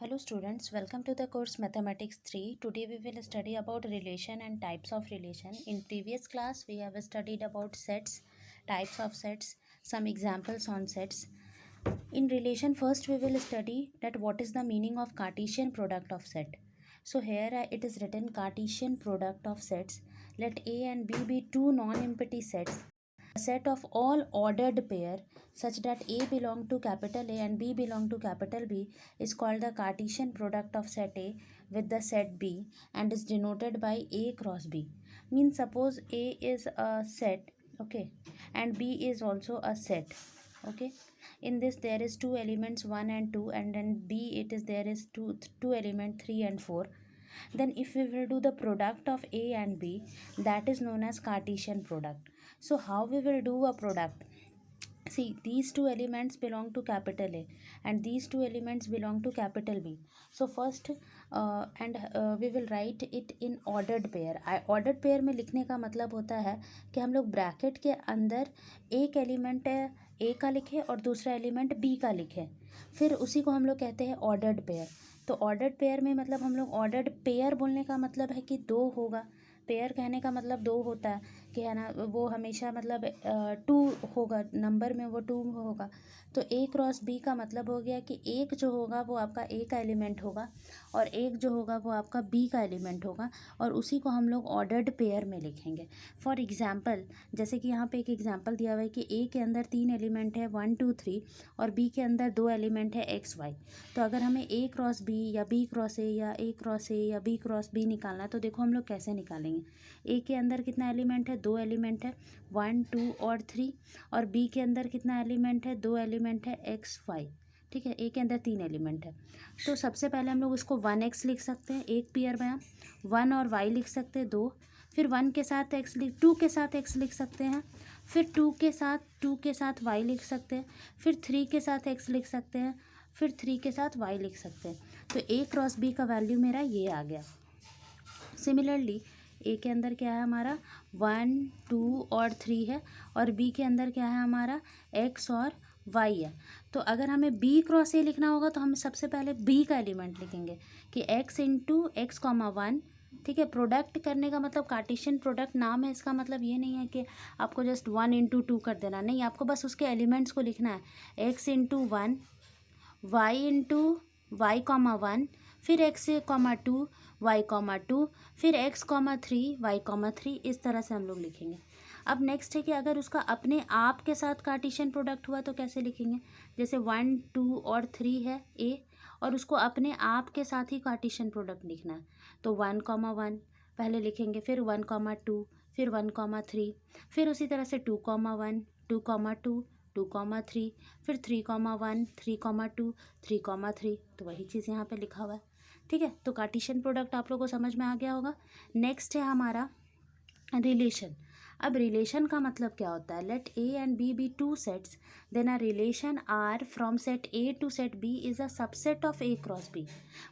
Hello students, welcome to the course Mathematics 3. Today we will study about relation and types of relation. In previous class we have studied about sets, types of sets, some examples on sets. In relation first we will study that what is the meaning of Cartesian product of set. So here it is written Cartesian product of sets. Let A and B be two non-empty sets. A set of all ordered pair such that A belong to capital A and B belong to capital B is called the Cartesian product of set A with the set B and is denoted by A cross B. Means suppose A is a set, okay, and B is also a set, okay. In this there is two elements 1 and 2, and then B it is there is two element 3 and 4. Then if we will do the product of A and B, that is known as Cartesian product. So how we will do a product? See, these two elements belong to capital A and these two elements belong to capital B. So first we will write it in ordered pair. Ordered pair में लिखने का मतलब होता है कि हम लोग bracket के अंदर एक एलिमेंट ए का लिखें और दूसरा एलिमेंट बी का लिखें, फिर उसी को हम लोग कहते हैं ऑर्डर्ड पेयर. तो ऑर्डर्ड पेयर में मतलब हम लोग ऑर्डर्ड पेयर बोलने का मतलब है कि दो होगा. पेयर कहने का मतलब दो होता है कि है ना, वो हमेशा मतलब टू होगा, नंबर में वो टू होगा. तो ए क्रॉस बी का मतलब हो गया कि एक जो होगा वो आपका ए का एलिमेंट होगा और एक जो होगा वो आपका बी का एलिमेंट होगा, और उसी को हम लोग ऑर्डर्ड पेयर में लिखेंगे. फॉर एग्जांपल, जैसे कि यहाँ पे एक एग्जांपल दिया हुआ है कि ए के अंदर तीन एलिमेंट है 1 2 3 और बी के अंदर दो एलिमेंट है एक्स वाई. तो अगर हमें ए क्रॉस बी या बी क्रॉस ए या ए क्रॉस ए या बी क्रॉस बी निकालना है तो देखो हम लोग कैसे निकालेंगे. ए के अंदर कितना एलिमेंट है, दो एलिमेंट है 1 2 और 3, और बी के अंदर कितना एलिमेंट है, दो एलिमेंट है एक्स वाई. ठीक है, ए के अंदर तीन एलिमेंट है. तो सबसे पहले हम लोग उसको 1x लिख सकते हैं एक पेयर में, 1 और y लिख सकते हैं दो, फिर 1 के साथ x लिख 2 के साथ x लिख सकते हैं, फिर 2 के साथ y लिख सकते हैं, फिर 3 के साथ x लिख सकते हैं, फिर 3 के साथ y लिख सकते हैं. तो a क्रॉस b का वैल्यू मेरा ये आ गया. सिमिलरली ए के अंदर क्या है हमारा 1 2 और 3 है, और बी के अंदर क्या है हमारा एक्स और वाई है. तो अगर हमें बी क्रॉस ए लिखना होगा तो हम सबसे पहले बी का एलिमेंट लिखेंगे कि एक्स इंटू एक्स कॉमा 1. ठीक है, प्रोडक्ट करने का मतलब कार्टेशियन प्रोडक्ट नाम है, इसका मतलब ये नहीं है कि आपको जस्ट 1 इंटू 2 कर देना, नहीं, आपको बस उसके एलिमेंट्स को लिखना है. X into 1, Y into Y comma 1, फिर एक्स कॉमा 2 वाई कॉमा 2, फिर एक्स कॉमा 3 वाई कॉमा 3. इस तरह से हम लोग लिखेंगे. अब नेक्स्ट है कि अगर उसका अपने आप के साथ कार्टेशियन प्रोडक्ट हुआ तो कैसे लिखेंगे. जैसे 1 2 और 3 है ए, और उसको अपने आप के साथ ही कार्टेशियन प्रोडक्ट लिखना है. तो 1 कॉमा 1 पहले लिखेंगे, फिर 1 कॉमा 2, फिर 1 कॉमा 3, फिर उसी तरह से 2 कॉमा 1 2 कॉमा 2 2 कॉमा 3, फिर 3 कॉमा 1 3 कॉमा 2 3 कॉमा 3. तो वही चीज़ यहाँ पे लिखा हुआ है. ठीक है, तो कार्टेशियन प्रोडक्ट आप लोगों को समझ में आ गया होगा. नेक्स्ट है हमारा रिलेशन. अब रिलेशन का मतलब क्या होता है. Let A and B two sets, then a relation R from set A to set B is a subset of A cross B.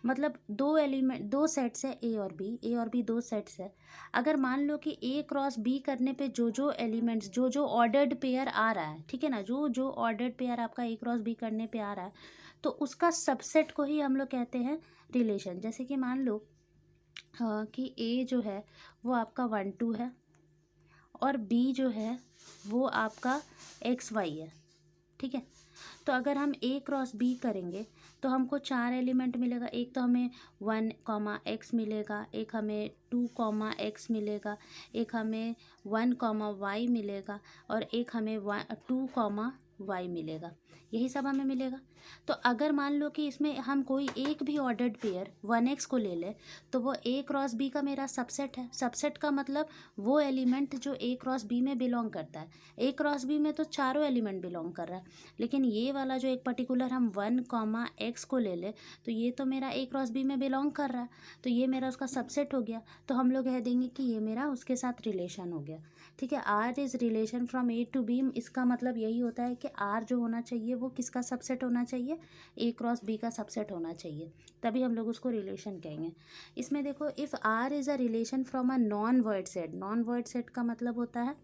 मतलब दो एलिमेंट दो सेट्स है ए और बी दो सेट्स है. अगर मान लो कि ए क्रॉस बी करने पे जो एलिमेंट्स जो ऑर्डर्ड पेयर आ रहा है, ठीक है ना, जो ऑर्डर्ड पेयर आपका ए क्रॉस बी करने पे आ रहा है, तो उसका सबसेट को ही हम लोग कहते हैं रिलेशन. जैसे कि मान लो कि ए जो है वो आपका 1 2 है और बी जो है वो आपका एक्स वाई है. ठीक है, तो अगर हम ए क्रॉस बी करेंगे तो हमको चार एलिमेंट मिलेगा. एक तो हमें 1 कॉमा एक्स मिलेगा, एक हमें 2 कॉमा एक्स मिलेगा, एक हमें 1 कॉमा वाई मिलेगा, और एक हमें 2 कॉमा वाई मिलेगा. यही सब हमें मिलेगा. तो अगर मान लो कि इसमें हम कोई एक भी ऑर्डर्ड पेयर 1x को ले ले तो वो ए क्रॉस बी का मेरा सबसेट है. सबसेट का मतलब वो एलिमेंट जो ए क्रॉस बी में बिलोंग करता है. ए क्रॉस बी में तो चारों एलिमेंट बिलोंग कर रहा है, लेकिन ये वाला जो एक पर्टिकुलर हम 1 कॉमा एक्स को ले ले तो ये तो मेरा ए क्रॉस बी में बिलोंग कर रहा है, तो ये मेरा उसका सबसेट हो गया. तो हम लोग कह देंगे कि ये मेरा उसके साथ रिलेशन हो गया. ठीक है, R is relation from A to B. इसका मतलब यही होता है कि आर जो होना चाहिए वो किसका सबसेट होना चाहिए, ए क्रॉस बी का सबसेट होना चाहिए, तभी हम लोग उसको रिलेशन कहेंगे. इसमें देखो, if R is a relation from a non void set. Non void set का मतलब होता है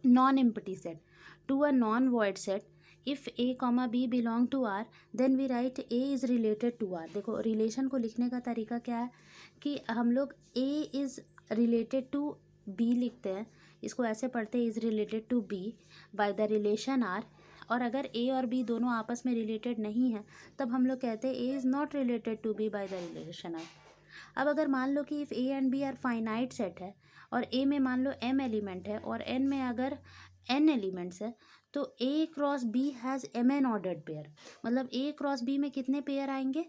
non empty set. To a non void set if A comma B belong to R then we write A is related to R. देखो relation को लिखने का तरीका क्या है कि हम लोग A is related to B लिखते हैं, इसको ऐसे पढ़ते हैं is related to B by the relation R. और अगर ए और बी दोनों आपस में रिलेटेड नहीं है तब हम लोग कहते हैं A is not related to B by the relation R. अब अगर मान लो कि if A and B are finite set है और ए में मान लो एम एलिमेंट है और एन में अगर एन एलिमेंट्स है तो A cross B has M N ordered pair. मतलब ए क्रॉस बी में कितने पेयर आएंगे,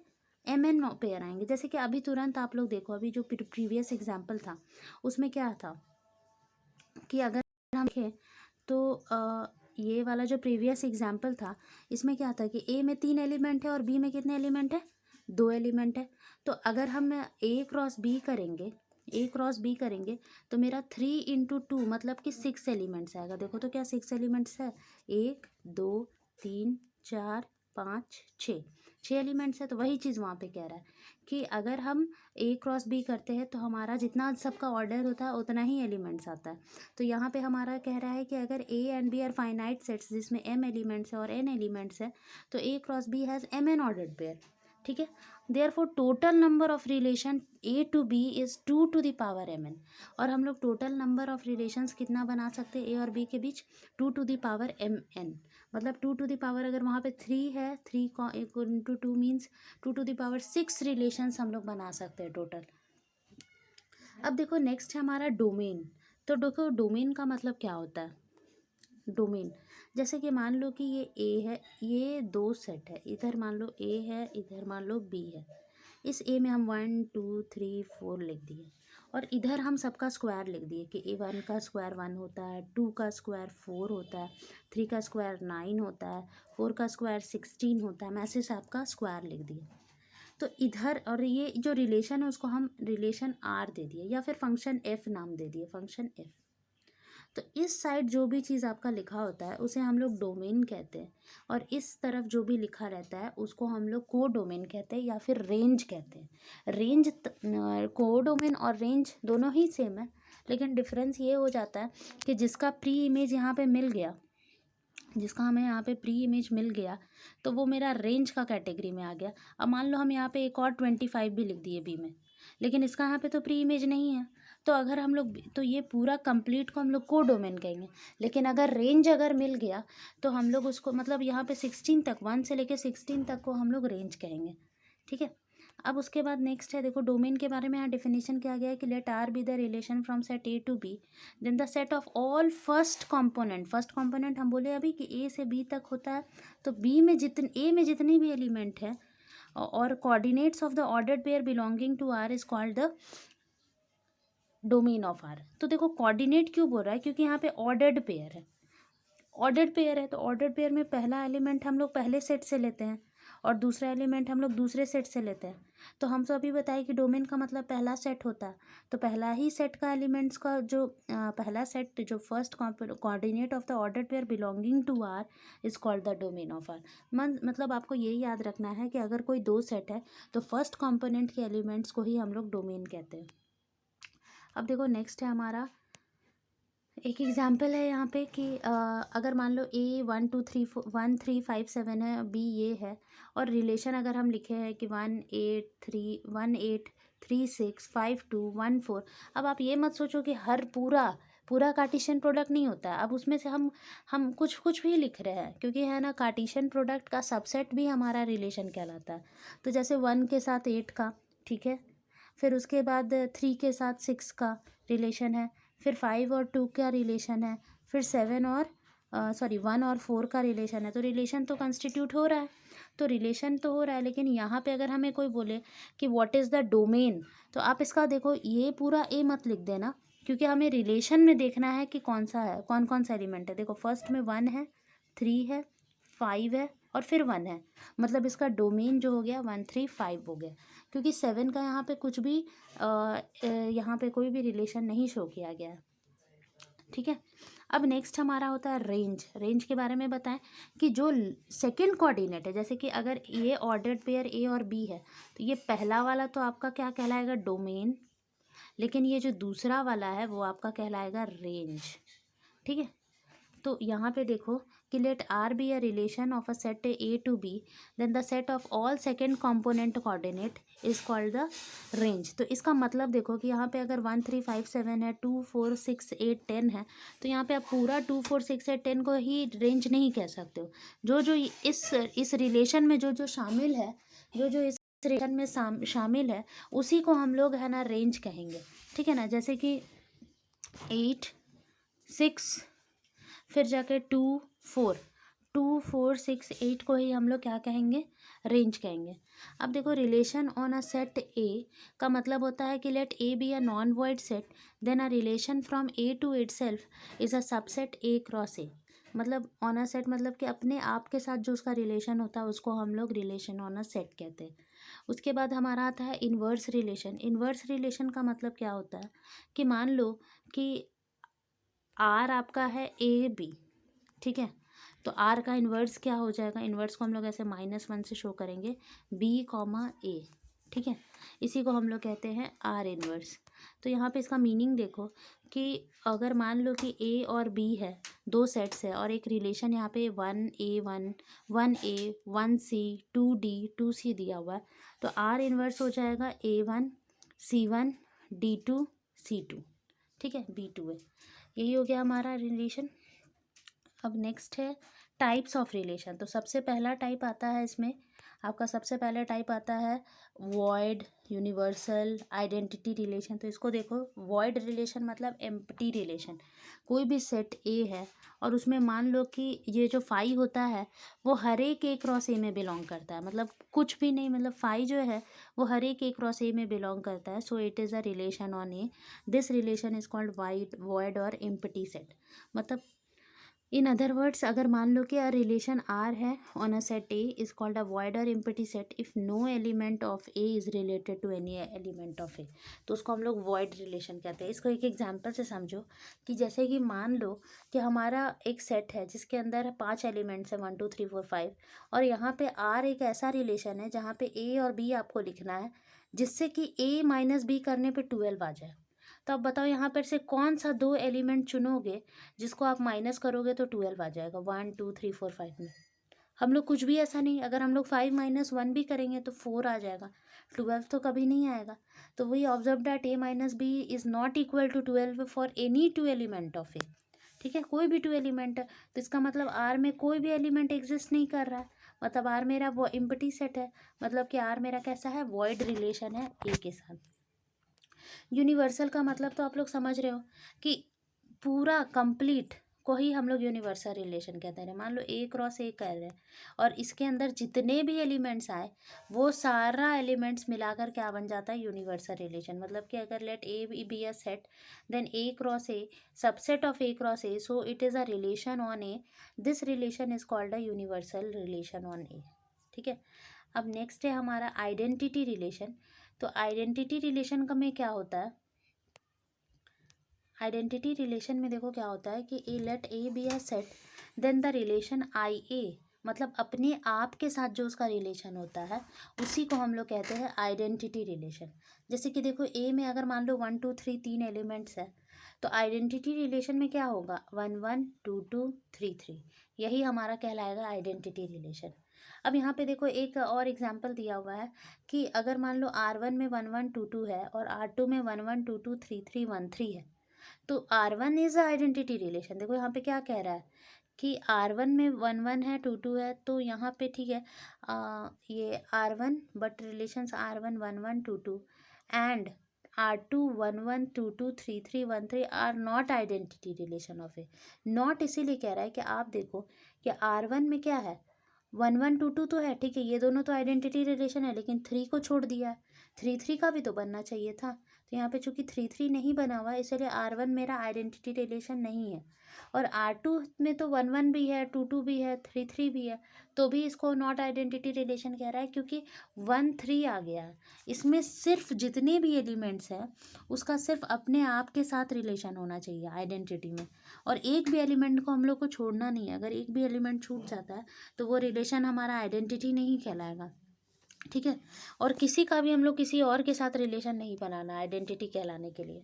एम एन पेयर आएंगे। जैसे कि अभी तुरंत आप लोग देखो, अभी जो प्रीवियस एग्जाम्पल था उसमें क्या था कि अगर हम देखें तो ये वाला जो प्रीवियस एग्जाम्पल था इसमें क्या था कि ए में 3 एलिमेंट है और बी में कितने एलिमेंट है, 2 एलिमेंट है। तो अगर हम ए क्रॉस बी करेंगे तो मेरा 3 × 2 मतलब कि 6 एलिमेंट्स आएगा। देखो तो क्या 6 एलिमेंट्स है, 1 2 3 4 5 6 एलिमेंट्स है। तो वही चीज़ वहाँ पे कह रहा है कि अगर हम ए क्रॉस बी करते हैं तो हमारा जितना सबका ऑर्डर होता है उतना ही एलिमेंट्स आता है। तो यहाँ पे हमारा कह रहा है कि अगर A and B are finite sets जिसमें एम एलिमेंट्स है और एन एलिमेंट्स है तो A cross B has M N ordered pair. ठीक है, therefore total number of relation A to B is 2 to the power M N. और हम लोग टोटल नंबर ऑफ रिलेशंस कितना बना सकते हैं ए और बी के बीच, 2 to the power M N. मतलब 2 टू द पावर अगर वहाँ पे 3 है, 3 × 2 means 2 to the power 6 relations हम लोग बना सकते हैं टोटल। अब देखो नेक्स्ट है हमारा डोमेन। तो देखो डोमेन का मतलब क्या होता है, डोमेन जैसे कि मान लो कि ये ए है, ये 2 सेट है, इधर मान लो ए है, इधर मान लो बी है। इस ए में हम 1 2 3 4 लिख दिए और इधर हम सबका स्क्वायर लिख दिए कि ए 1 का स्क्वायर 1 होता है, 2 का स्क्वायर 4 होता है, 3 का स्क्वायर 9 होता है, 4 का स्क्वायर 16 होता है। मैं ऐसे सबका स्क्वायर लिख दिए। तो इधर और ये जो रिलेशन है उसको हम रिलेशन आर दे दिए या फिर फंक्शन एफ नाम दे दिए, फंक्शन एफ। तो इस साइड जो भी चीज़ आपका लिखा होता है उसे हम लोग डोमेन कहते हैं और इस तरफ जो भी लिखा रहता है उसको हम लोग को डोमेन कहते हैं या फिर रेंज कहते हैं। रेंज को डोमेन और रेंज दोनों ही सेम है, लेकिन डिफरेंस ये हो जाता है कि जिसका प्री इमेज यहाँ पे मिल गया, जिसका हमें यहाँ पे प्री इमेज मिल गया तो वो मेरा रेंज का कैटेगरी में आ गया। अब मान लो हम यहाँ पे एक और 25 भी लिख दिए बी में, लेकिन इसका यहाँ पे तो प्री इमेज नहीं है, तो अगर हम लोग तो ये पूरा कंप्लीट को हम लोग को डोमेन कहेंगे। लेकिन अगर रेंज अगर मिल गया तो हम लोग उसको मतलब यहाँ पे 16 तक, 1 से लेके 16 तक को हम लोग रेंज कहेंगे। ठीक है, अब उसके बाद नेक्स्ट है, देखो डोमेन के बारे में यहाँ डेफिनेशन किया गया है कि let R be the relation from set A to B then the set of all first component हम बोले अभी कि ए से बी तक होता है, तो बी में ए में जितनी भी एलिमेंट है और coordinates of the ordered pair belonging to R is called the domain of R. तो देखो कोऑर्डिनेट क्यों बोल रहा है, क्योंकि यहाँ पे ऑर्डर्ड पेयर है, तो ऑर्डर्ड पेयर में पहला एलिमेंट हम लोग पहले सेट से लेते हैं और दूसरा एलिमेंट हम लोग दूसरे सेट से लेते हैं। तो हम तो अभी बताए कि डोमेन का मतलब पहला सेट होता है, तो पहला ही सेट का एलिमेंट्स का जो पहला सेट जो first coordinate of the ordered pair belonging to R is called the domain of R. मतलब आपको यही याद रखना है कि अगर कोई 2 सेट है तो फर्स्ट कॉम्पोनेंट के एलिमेंट्स को ही हम लोग डोमेन कहते हैं। अब देखो नेक्स्ट है हमारा एक एग्जाम्पल है यहाँ पे कि अगर मान लो ए 1 2 3 4 1 3 5 7 है, बी ये है और रिलेशन अगर हम लिखे हैं कि 1 8 3 6 5 2 1 4। अब आप ये मत सोचो कि हर पूरा कार्टेशियन प्रोडक्ट नहीं होता है। अब उसमें से हम कुछ भी लिख रहे हैं, क्योंकि है ना कार्टेशियन प्रोडक्ट का सबसेट भी हमारा रिलेशन कहलाता है। तो जैसे 1 के साथ 8 का, ठीक है, फिर उसके बाद 3 के साथ 6 का रिलेशन है, फिर 5 और 2 का रिलेशन है, फिर 7 और 1 और 4 का रिलेशन है। तो रिलेशन तो कंस्टिट्यूट हो रहा है, लेकिन यहाँ पे अगर हमें कोई बोले कि व्हाट इज़ द डोमेन, तो आप इसका देखो ये पूरा ए मत लिख देना, क्योंकि हमें रिलेशन में देखना है कि कौन कौन सा एलिमेंट है। देखो फर्स्ट में 1 है, 3 है, 5 है और फिर 1 है, मतलब इसका डोमेन जो हो गया 1 3 5 हो गया, क्योंकि 7 का यहाँ पे कुछ भी यहाँ पे कोई भी रिलेशन नहीं शो किया गया है। ठीक है, अब नेक्स्ट हमारा होता है रेंज के बारे में बताएं कि जो सेकंड कोऑर्डिनेट है, जैसे कि अगर ये ऑर्डर्ड पेयर ए और बी है तो ये पहला वाला तो आपका क्या कहलाएगा, डोमेन, लेकिन ये जो दूसरा वाला है वो आपका कहलाएगा रेंज। ठीक है, तो यहाँ पे देखो कि let R be a relation of a set A to B, then the set of all second component coordinate is called the range. तो इसका मतलब देखो कि यहाँ पे अगर 1 3 5 7 है, 2 4 6 8 10 है, तो यहाँ पे आप पूरा 2 4 6 8 10 को ही रेंज नहीं कह सकते हो। जो जो इस रिलेशन में जो जो शामिल है, जो जो इस रिलेशन में शामिल है, उसी को हम लोग है ना रेंज कहेंगे। ठीक है ना, जैसे कि 8 6 फिर जाके 2 4 2 4 6 8 को ही हम लोग क्या कहेंगे, रेंज कहेंगे। अब देखो relation on a set A का मतलब होता है कि let A be a non void set, then a relation from A to itself is a subset A cross A. मतलब ऑन अ सेट मतलब कि अपने आप के साथ जो उसका रिलेशन होता है उसको हम लोग रिलेशन ऑन अ सेट कहते हैं। उसके बाद हमारा आता है इन्वर्स रिलेशन। इन्वर्स रिलेशन का मतलब क्या होता है कि मान लो कि आर आपका है ए बी, ठीक है, तो आर का इन्वर्स क्या हो जाएगा, इन्वर्स को हम लोग ऐसे -1 से शो करेंगे, बी कॉमा ए। ठीक है, इसी को हम लोग कहते हैं आर इन्वर्स। तो यहाँ पे इसका मीनिंग देखो कि अगर मान लो कि ए और बी है, दो सेट्स है और एक रिलेशन यहाँ पे 1 A 1 1 A 1 C 2 D 2 C दिया हुआ है, तो आर इन्वर्स हो जाएगा A 1 C 1 D 2 C 2। ठीक है, B 2 है, यही हो गया हमारा रिलेशन। अब नेक्स्ट है टाइप्स ऑफ रिलेशन। तो सबसे पहला टाइप आता है इसमें, आपका सबसे पहले टाइप आता है वॉइड, यूनिवर्सल, आइडेंटिटी रिलेशन। तो इसको देखो, वॉइड रिलेशन मतलब एम्प्टी रिलेशन। कोई भी सेट ए है और उसमें मान लो कि ये जो फाई होता है वो हर एक ए क्रॉस ए में बिलोंग करता है, मतलब कुछ भी नहीं, मतलब फाई जो है वो हर एक ए क्रॉस ए में बिलोंग करता है। So it is a relation on A. This relation is called wide void और एम्प्टी सेट। मतलब इन अदर वर्ड्स, अगर मान लो कि अ रिलेशन आर है on a set A is called a void और empty set if no element of A is related to any element of A, तो उसको हम लोग वॉइड रिलेशन कहते हैं। इसको एक एग्जांपल से समझो कि जैसे कि मान लो कि हमारा एक सेट है जिसके अंदर 5 एलिमेंट्स है, 1 2 3 4 5, और यहाँ पे आर एक ऐसा रिलेशन है जहाँ पे ए और बी आपको लिखना है जिससे कि ए माइनस बी करने पे 12 आ जाए। तो अब बताओ यहाँ पर से कौन सा दो एलिमेंट चुनोगे जिसको आप माइनस करोगे तो 12 आ जाएगा, 1 2 3 4 5 में। हम लोग कुछ भी ऐसा नहीं, अगर हम लोग 5 - 1 भी करेंगे तो 4 आ जाएगा, 12 तो कभी नहीं आएगा। तो वही observe that A minus B is not equal to 12 for any 2 element of A. ठीक है, कोई भी 2 एलिमेंट है, तो इसका मतलब आर में कोई भी एलिमेंट एग्जिस्ट नहीं कर रहा है, मतलब आर मेरा वो एम्प्टी सेट है, मतलब कि आर मेरा कैसा है, वॉइड रिलेशन है ए के साथ। यूनिवर्सल का मतलब तो आप लोग समझ रहे हो कि पूरा कंप्लीट को ही हम लोग यूनिवर्सल रिलेशन कहते हैं। मान लो ए क्रॉस ए कर रहे हैं और इसके अंदर जितने भी एलिमेंट्स आए वो सारा एलिमेंट्स मिलाकर क्या बन जाता है, यूनिवर्सल रिलेशन। मतलब कि अगर let A be a set, then A cross A subset of A cross A, so it is a relation on A. This relation is called a universal relation on A. ठीक है, अब next है हमारा identity relation. तो identity relation का में क्या होता है, आइडेंटिटी रिलेशन में देखो क्या होता है कि A let A be a set, then the relation I A, मतलब अपने आप के साथ जो उसका रिलेशन होता है उसी को हम लोग कहते हैं आइडेंटिटी रिलेशन। जैसे कि देखो ए में अगर मान लो 1 2 3 3 एलिमेंट्स है, तो आइडेंटिटी रिलेशन में क्या होगा, 1 1 2 2 3 3, यही हमारा कहलाएगा आइडेंटिटी रिलेशन। अब यहाँ पे देखो एक और एग्जाम्पल दिया हुआ है कि अगर मान लो R1 में 1 1 2 2 है और R2 में 1 1 2 2 3 3 1 3 है, तो R1 इज आइडेंटिटी रिलेशन। देखो यहाँ पे क्या कह रहा है कि R1 में 1 1 है 2 2 है, तो यहाँ पे ठीक है, ये R1 but relations R1 1 1 2 2 and R2 1 1 2 2 3 3 1 3 are not identity relation of A. Not इसीलिए कह रहा है कि आप देखो कि R1 में क्या है, 1 1 2 2 तो है, ठीक है, ये दोनों तो आइडेंटिटी रिलेशन है, लेकिन 3 को छोड़ दिया है, 3 3 का भी तो बनना चाहिए था। तो यहाँ पे चूंकि 3 3 नहीं बना हुआ है, इसलिए R1 मेरा आइडेंटिटी रिलेशन नहीं है। और R2 में तो 1 1 भी है, 2 2 भी है, 3 3 भी है, तो भी इसको नॉट आइडेंटिटी रिलेशन कह रहा है क्योंकि 1 3 आ गया है। इसमें सिर्फ जितने भी एलिमेंट्स हैं उसका सिर्फ अपने आप के साथ रिलेशन होना चाहिए आइडेंटिटी में, और एक भी एलिमेंट को हम लोग को छोड़ना नहीं है। अगर एक भी एलिमेंट छूट जाता है तो वो रिलेशन हमारा आइडेंटिटी नहीं कहलाएगा। ठीक है, और किसी का भी हम लोग किसी और के साथ रिलेशन नहीं बनाना आइडेंटिटी कहलाने के लिए।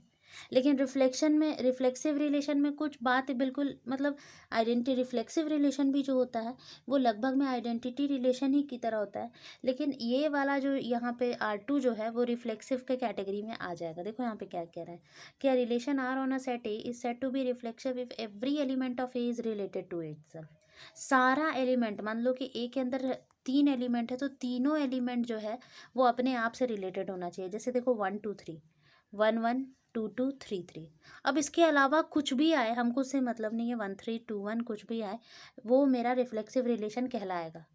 लेकिन रिफ्लेक्सिव रिलेशन में कुछ बात बिल्कुल मतलब आइडेंटिटी रिफ्लेक्सिव रिलेशन भी जो होता है वो लगभग में आइडेंटिटी रिलेशन ही की तरह होता है, लेकिन ये वाला जो यहाँ पे R2 जो है वो रिफ्लेक्सिव के कैटेगरी में आ जाएगा। देखो यहाँ पे क्या कह रहा है, क्या relation R on a set A is said to be reflexive if every element of A is related to itself. सारा एलिमेंट, मान लो कि ए के अंदर 3 एलिमेंट है तो तीनों एलिमेंट जो है वो अपने आप से रिलेटेड होना चाहिए। जैसे देखो 1 2 3, 1 1 2 2 3 3। अब इसके अलावा कुछ भी आए हमको उससे मतलब नहीं है, 1 3 2 1 कुछ भी आए वो मेरा रिफ्लेक्सिव रिलेशन कहलाएगा।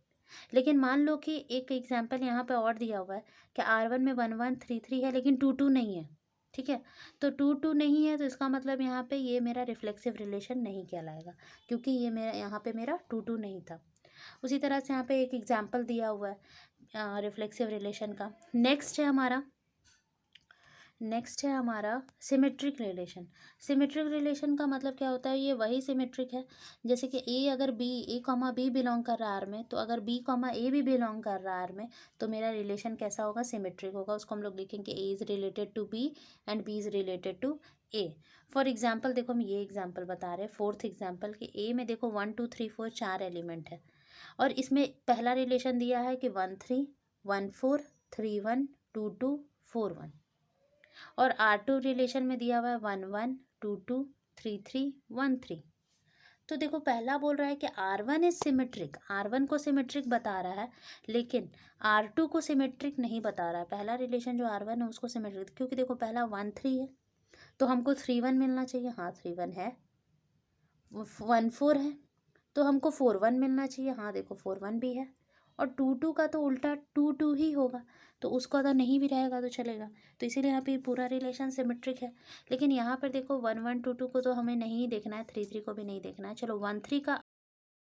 लेकिन मान लो कि एक एग्जांपल यहाँ पे और दिया हुआ है कि R1 में 1 1 3 3 है लेकिन 2 2 नहीं है, ठीक है। तो 2 2 नहीं है तो इसका मतलब यहाँ पे ये मेरा रिफ्लेक्सिव रिलेशन नहीं कहलाएगा, क्योंकि ये मेरा यहाँ पे मेरा 2 2 नहीं था। उसी तरह से यहाँ पे एक एग्जाम्पल दिया हुआ है रिफ्लेक्सिव रिलेशन का। नेक्स्ट है हमारा सिमेट्रिक रिलेशन। सिमेट्रिक रिलेशन का मतलब क्या होता है, ये वही सिमेट्रिक है जैसे कि ए कॉमा बी बिलोंग कर रहा है आर में, तो अगर बी कॉमा ए भी बिलोंग कर रहा है आर में तो मेरा रिलेशन कैसा होगा, सिमेट्रिक होगा। उसको हम लोग लिखेंगे A is related to B and B is related to A. For example देखो हम ये एग्जाम्पल बता रहे हैं, फोर्थ एग्जाम्पल कि ए में देखो 1 2 3 4 4 एलिमेंट है और इसमें पहला रिलेशन दिया है कि 1 3 1 4 3 1 2 2 4 1, और R2 रिलेशन में दिया हुआ है 1 1 2 2 3 3 1 3। तो देखो पहला बोल रहा है कि R1 इज सिमेट्रिक, R1 को सिमेट्रिक बता रहा है लेकिन R2 को सिमेट्रिक नहीं बता रहा है। पहला रिलेशन जो R1 है उसको सिमेट्रिक, क्योंकि देखो पहला 1 3 है तो हमको 3 1 मिलना चाहिए, हाँ 3 1 है। 1 4 है तो हमको 4 1 मिलना चाहिए, हाँ देखो 4 1 भी है। और 2 2 का तो उल्टा 2 2 ही होगा, तो उसको अगर नहीं भी रहेगा तो चलेगा। तो इसीलिए यहाँ पे पूरा रिलेशन सिमेट्रिक है। लेकिन यहाँ पर देखो 1 1 2 2 को तो हमें नहीं देखना है, 3 3 को भी नहीं देखना है। चलो 1 3 का